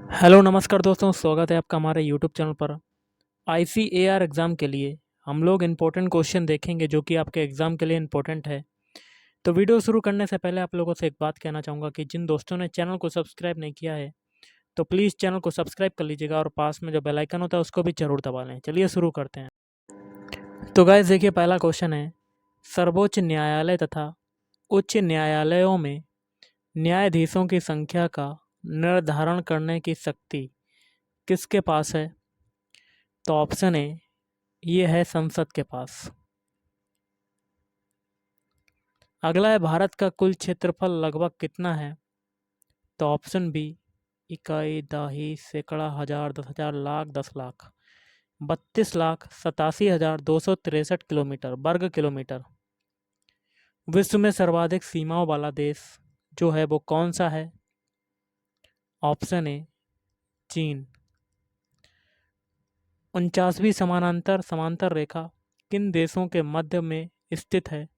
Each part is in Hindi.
हेलो नमस्कार दोस्तों, स्वागत है आपका हमारे यूट्यूब चैनल पर। आईसीएआर एग्ज़ाम के लिए हम लोग इम्पोर्टेंट क्वेश्चन देखेंगे जो कि आपके एग्ज़ाम के लिए इम्पोर्टेंट है। तो वीडियो शुरू करने से पहले आप लोगों से एक बात कहना चाहूँगा कि जिन दोस्तों ने चैनल को सब्सक्राइब नहीं किया है तो प्लीज़ चैनल को सब्सक्राइब कर लीजिएगा और पास में जो बेल आइकन होता है उसको भी ज़रूर दबा लें। चलिए शुरू करते हैं। तो गाइस देखिए, पहला क्वेश्चन है, सर्वोच्च न्यायालय तथा उच्च न्यायालयों में न्यायाधीशों की संख्या का निर्धारण करने की शक्ति किसके पास है? तो ऑप्शन ए, ये है संसद के पास। अगला है, भारत का कुल क्षेत्रफल लगभग कितना है? तो ऑप्शन बी, इकाई, दहाई, सैकड़ा, हजार, 10,000, लाख, 10 लाख। 32,87,263 किलोमीटर वर्ग किलोमीटर। विश्व में सर्वाधिक सीमाओं वाला देश जो है वो कौन सा है? ऑप्शन ए, चीन। 49वीं समानांतर समांतर रेखा किन देशों के मध्य में स्थित है?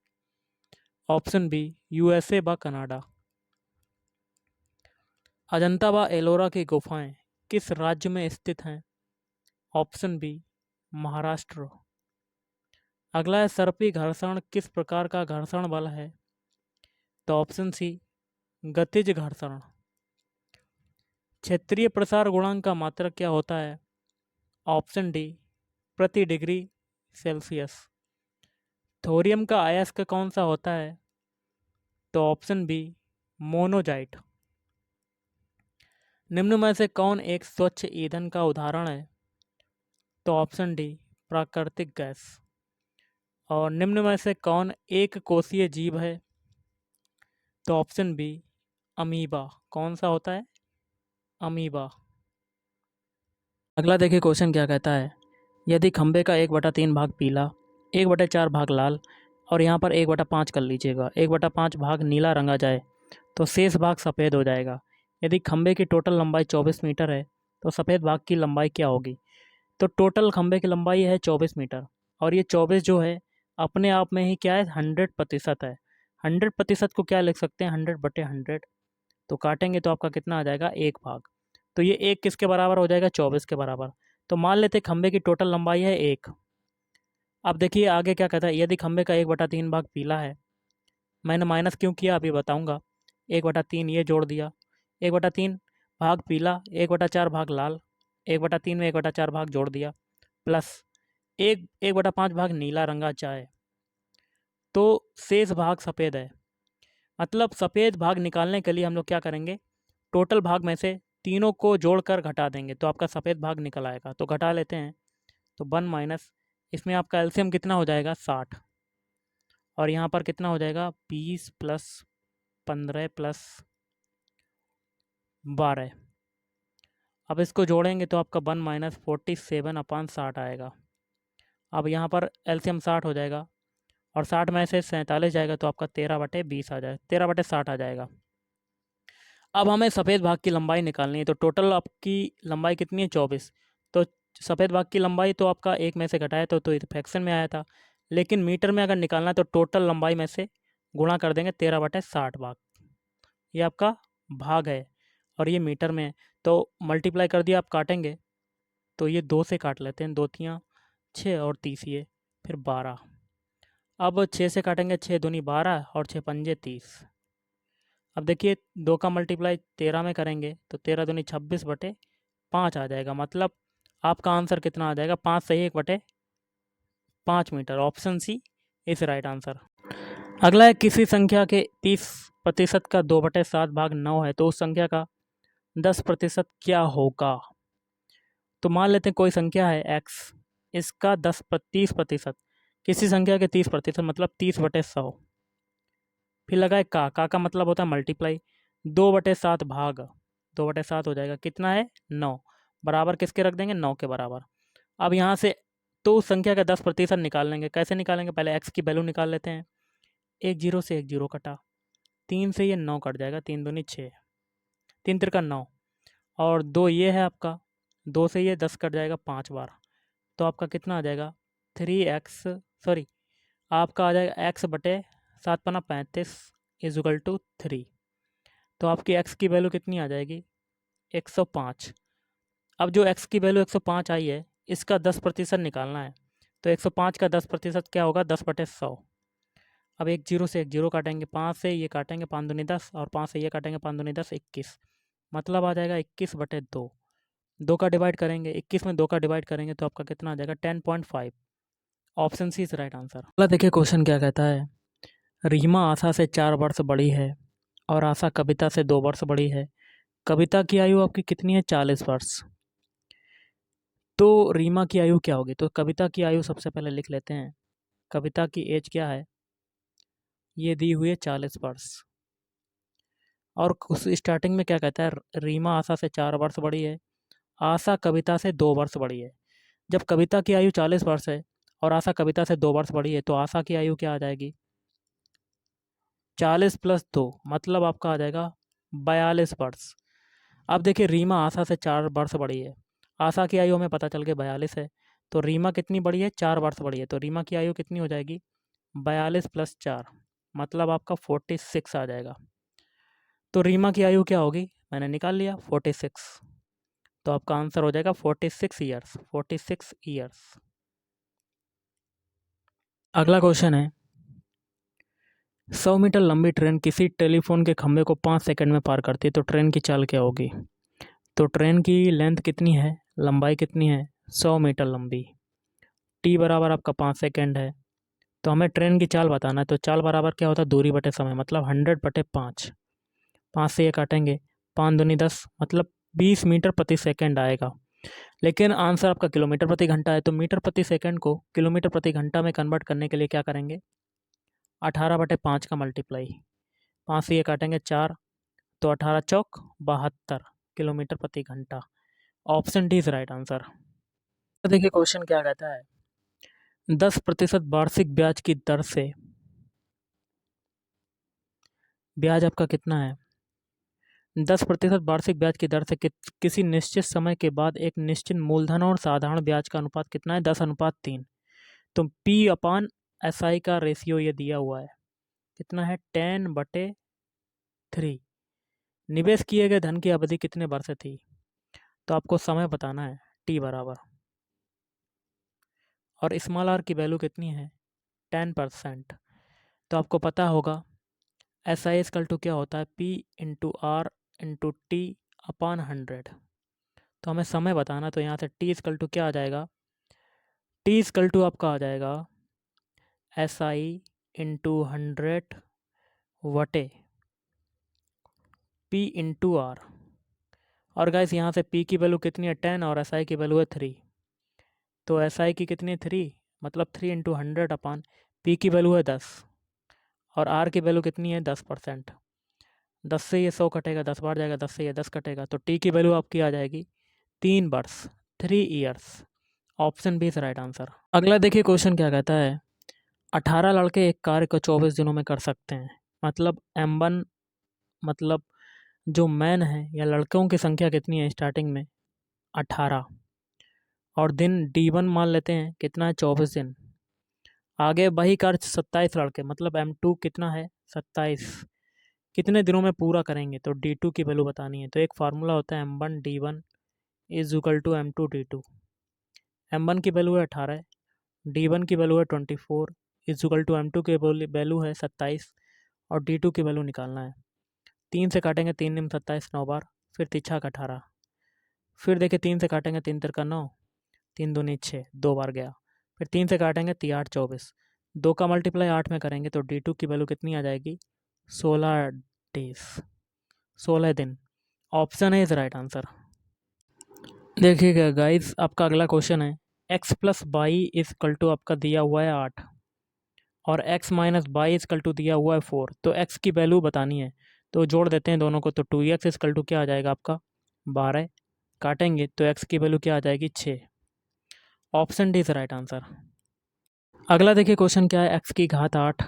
ऑप्शन बी, यूएसए व कनाडा। अजंता व एलोरा की गुफाएं किस राज्य में स्थित हैं? Option B, Maharashtra. अगला है, सर्पी घर्षण किस प्रकार का घर्षण बल है? तो ऑप्शन सी, गतिज घर्षण। क्षेत्रीय प्रसार गुणांक का मात्रक क्या होता है? ऑप्शन डी, प्रति डिग्री सेल्सियस। थोरियम का अयस्क कौन सा होता है? तो ऑप्शन बी, मोनोजाइट। निम्न में से कौन एक स्वच्छ ईंधन का उदाहरण है? तो ऑप्शन डी, प्राकृतिक गैस। और निम्न में से कौन एक कोषीय जीव है? तो ऑप्शन बी, अमीबा। कौन सा होता है? अमीबा। अगला देखिए क्वेश्चन क्या कहता है, यदि खंबे का 1/3 भाग पीला, 1/4 भाग लाल और यहाँ पर 1/5 कर लीजिएगा, 1/5 भाग नीला रंगा जाए तो शेष भाग सफ़ेद हो जाएगा। यदि खंबे की टोटल लंबाई 24 मीटर है तो सफ़ेद भाग की लंबाई क्या होगी? तो टोटल खंबे की लंबाई है 24 मीटर और ये 24 जो है अपने आप में ही क्या है, 100% है। 100% को क्या लिख सकते हैं, 100/100। तो काटेंगे तो आपका कितना आ जाएगा, एक भाग। तो ये एक किसके बराबर हो जाएगा, 24 के बराबर। तो मान लेते हैं खंबे की टोटल लंबाई है एक। अब देखिए आगे क्या कहता है, यदि खंबे का 1/3 भाग पीला है, मैंने माइनस क्यों किया अभी बताऊंगा। 1/3 ये जोड़ दिया, 1/3 भाग पीला, 1/4 भाग लाल, 1/3 में 1/4 भाग जोड़ दिया, प्लस 1/5 भाग नीला रंगा चाहे, तो शेष भाग सफ़ेद है। मतलब सफ़ेद भाग निकालने के लिए हम लोग क्या करेंगे, टोटल भाग में से तीनों को जोड़कर घटा देंगे तो आपका सफ़ेद भाग निकल आएगा। तो घटा लेते हैं, तो 1 माइनस, इसमें आपका एलसीएम कितना हो जाएगा, 60। और यहाँ पर कितना हो जाएगा, 20 प्लस 15 प्लस 12। अब इसको जोड़ेंगे तो आपका 1 माइनस 47/60 आएगा। अब यहाँ पर एलसीएम 60 हो जाएगा और 60 में से 47 जाएगा तो आपका 13/20 आ जाएगा, 13/60 आ जाएगा। अब हमें सफ़ेद भाग की लंबाई निकालनी है, तो टोटल आपकी लंबाई कितनी है, 24। तो सफ़ेद भाग की लंबाई तो आपका एक में से घटाया तो फ्रैक्शन में आया था, लेकिन मीटर में अगर निकालना है तो टोटल लंबाई में से गुणा कर देंगे 13/60 भाग। ये आपका भाग है और ये मीटर में है, तो मल्टीप्लाई कर दिया। आप काटेंगे तो ये 2 से काट लेते हैं, 2 तियाँ 6 और 30 ये, फिर 12। अब 6 से काटेंगे, 6 दूनी 12 और 6 पंजे 30। अब देखिए 2 का मल्टीप्लाई 13 में करेंगे तो 13 दूनी 26/5 आ जाएगा। मतलब आपका आंसर कितना आ जाएगा, 5 सही 1/5 metre. Option C is right answer. अगला है, किसी संख्या के 30% का 2/7 भाग 9 है तो उस संख्या का 10% क्या होगा? तो मान लेते हैं कोई संख्या है x, इसका 30%, किसी संख्या के 30% मतलब 30/100। फिर लगाए का मतलब होता है मल्टीप्लाई, 2/7 भाग 2/7 हो जाएगा, कितना है, 9। बराबर किसके रख देंगे, 9 के बराबर। अब यहाँ से तो उस संख्या का 10% निकाल लेंगे। कैसे निकालेंगे, पहले x की वैल्यू निकाल लेते हैं। एक जीरो से एक जीरो कटा, 3 से ये 9 कट जाएगा, 3 दूनी 6, 3 तिरका 9 और 2 ये है आपका, 2 से ये 10 कट जाएगा 5 बार। तो आपका कितना आ जाएगा, 3x, सॉरी, आपका आ जाएगा x/7×35 इज इक्वल टू 3। तो आपकी x की वैल्यू कितनी आ जाएगी, 105। अब जो x की वैल्यू 105 आई है, इसका 10% निकालना है। तो 105 का 10% क्या होगा? 10/100। अब एक जीरो से एक जीरो काटेंगे, 5 से ये काटेंगे, 5 दूनी 10, और 5 से ये काटेंगे, 5 दूनी 10, 21। मतलब आ जाएगा 21/2। 2 का डिवाइड करेंगे, 21 में 2 का डिवाइड करेंगे तो आपका कितना आ जाएगा? 10.5। Option C is right answer. अगला देखिए क्वेश्चन क्या कहता है। रीमा आशा से 4 वर्ष बड़ी है और आशा कविता से 2 वर्ष बड़ी है। कविता की आयु आपकी कितनी है? 40 वर्ष। तो रीमा की आयु क्या होगी? तो कविता की आयु सबसे पहले लिख लेते हैं। कविता की एज क्या है? ये दी हुई है 40 वर्ष। और उस स्टार्टिंग में क्या कहता है? रीमा आशा से 4 वर्ष बड़ी है, आशा कविता से 2 वर्ष बड़ी है। जब कविता की आयु 40 वर्ष है और आशा कविता से 2 वर्ष बड़ी है, तो आशा की आयु क्या आ जाएगी? 40 + 2 मतलब आपका आ जाएगा 42 वर्ष। अब देखिए रीमा आशा से 4 वर्ष बड़ी है, आशा की आयु हमें पता चल गई 42 है, तो रीमा कितनी बड़ी है? 4 वर्ष बड़ी है, तो रीमा की आयु कितनी हो जाएगी? 42 + 4 मतलब आपका 46 आ जाएगा। तो रीमा की आयु क्या होगी? मैंने निकाल लिया 46। तो आपका आंसर हो जाएगा 46 ईयर्स। 46 ईयर्स। अगला क्वेश्चन है, 100 मीटर लंबी ट्रेन किसी टेलीफोन के खंभे को 5 सेकंड में पार करती है, तो ट्रेन की चाल क्या होगी? तो ट्रेन की लेंथ कितनी है, लंबाई कितनी है? 100 मीटर लंबी। टी बराबर आपका 5 सेकंड है। तो हमें ट्रेन की चाल बताना है, तो चाल बराबर क्या होता है? दूरी बटे समय, मतलब 100/5। 5 से ये काटेंगे, 5 दूनी 10 मतलब 20 मीटर प्रति सेकंड आएगा। लेकिन आंसर आपका किलोमीटर प्रति घंटा है, तो मीटर प्रति सेकंड को किलोमीटर प्रति घंटा में कन्वर्ट करने के लिए क्या करेंगे? 18/5 का मल्टीप्लाई। 5 से ये काटेंगे 4, तो 18 चौक 72 किलोमीटर प्रति घंटा। Option D is right answer. तो देखिए क्वेश्चन क्या कहता है, 10% वार्षिक ब्याज की दर से ब्याज आपका कितना है? 10% वार्षिक ब्याज की दर से किसी निश्चित समय के बाद एक निश्चित मूलधन और साधारण ब्याज का अनुपात कितना है? 10:3। तो P/SI का रेशियो ये दिया हुआ है, कितना है? 10/3। निवेश किए गए धन की अवधि कितने वर्ष थी? तो आपको समय बताना है, T बराबर, और स्मॉल r की वैल्यू कितनी है? 10%। तो आपको पता होगा SI इक्वल टू क्या होता है? P/R/T/100। तो हमें समय बताना, तो यहाँ से T इक्वल टू क्या आ जाएगा? T इक्वल टू आपका आ जाएगा SI × 100 बटे P/R। और गाइस यहाँ से P की वैल्यू कितनी है? 10 और SI की वैल्यू है 3। तो SI की कितनी है? 3, मतलब 3 × 100 P की वैल्यू है 10 और R की वैल्यू कितनी है? 10%। 10 से ये 100 कटेगा, 10 बार जाएगा, 10 से ये 10 कटेगा, तो T की वैल्यू आपकी आ जाएगी 3 वर्ष, 3 years. Option B is right answer. अगला देखिए क्वेश्चन क्या कहता है, 18 लड़के एक कार्य को 24 दिनों में कर सकते हैं। मतलब M1 मतलब जो मैन है या लड़कों की संख्या कितनी है स्टार्टिंग में? 18। और दिन D1 मान लेते हैं कितना है? 24 दिन। आगे वही कार्य 27 लड़के, मतलब M2 कितना है? 27। कितने दिनों में पूरा करेंगे? तो D2 की वैल्यू बतानी है। तो एक फार्मूला होता है M1 D1 is equal to M2 D2। M1 की वैल्यू है 18, D1 की वैल्यू है 24 इज इक्वल टू M2 की वैल्यू है 27 और D2 की वैल्यू निकालना है। 3 से काटेंगे, 3 निम 27 9 बार, फिर तिछा का 18, फिर देखिए 3 से काटेंगे, 3 तिरका 9, 3 दूनी 6, 2 बार गया, फिर 3 से काटेंगे 3 8 24, 2 का मल्टीप्लाई 8 में करेंगे तो D2 की वैल्यू कितनी आ जाएगी? 16 डेज, 16 दिन। ऑप्शन है इज राइट आंसर। देखिएगा गाइस, आपका अगला क्वेश्चन है, x + y is equal to आपका दिया हुआ है 8 और x - y is equal to दिया हुआ है 4। तो x की वैल्यू बतानी है, तो जोड़ देते हैं दोनों को, तो 2x इज इक्वल टू क्या आ जाएगा आपका? 12। काटेंगे तो x की वैल्यू क्या आ जाएगी? 6। Option D is right answer. अगला देखिए क्वेश्चन क्या है, x की घात 8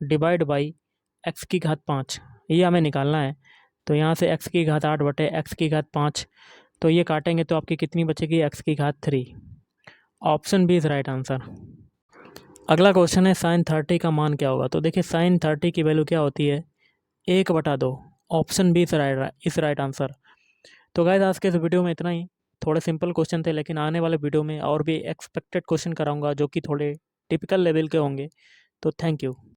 डिवाइड बाई x की घात 5, ये हमें निकालना है। तो यहाँ से x की घात 8 बटे x की घात 5, तो ये काटेंगे तो आपकी कितनी बचेगी? x की घात 3। Option B is right answer. अगला क्वेश्चन है, sin 30 का मान क्या होगा? तो देखिए sin 30 की वैल्यू क्या होती है? 1/2। Option B is right answer. तो गाइस आज के इस वीडियो में इतना ही। थोड़े सिंपल क्वेश्चन थे, लेकिन आने वाले वीडियो में और भी एक्सपेक्टेड क्वेश्चन कराऊंगा जो कि थोड़े टिपिकल लेवल के होंगे। तो थैंक यू।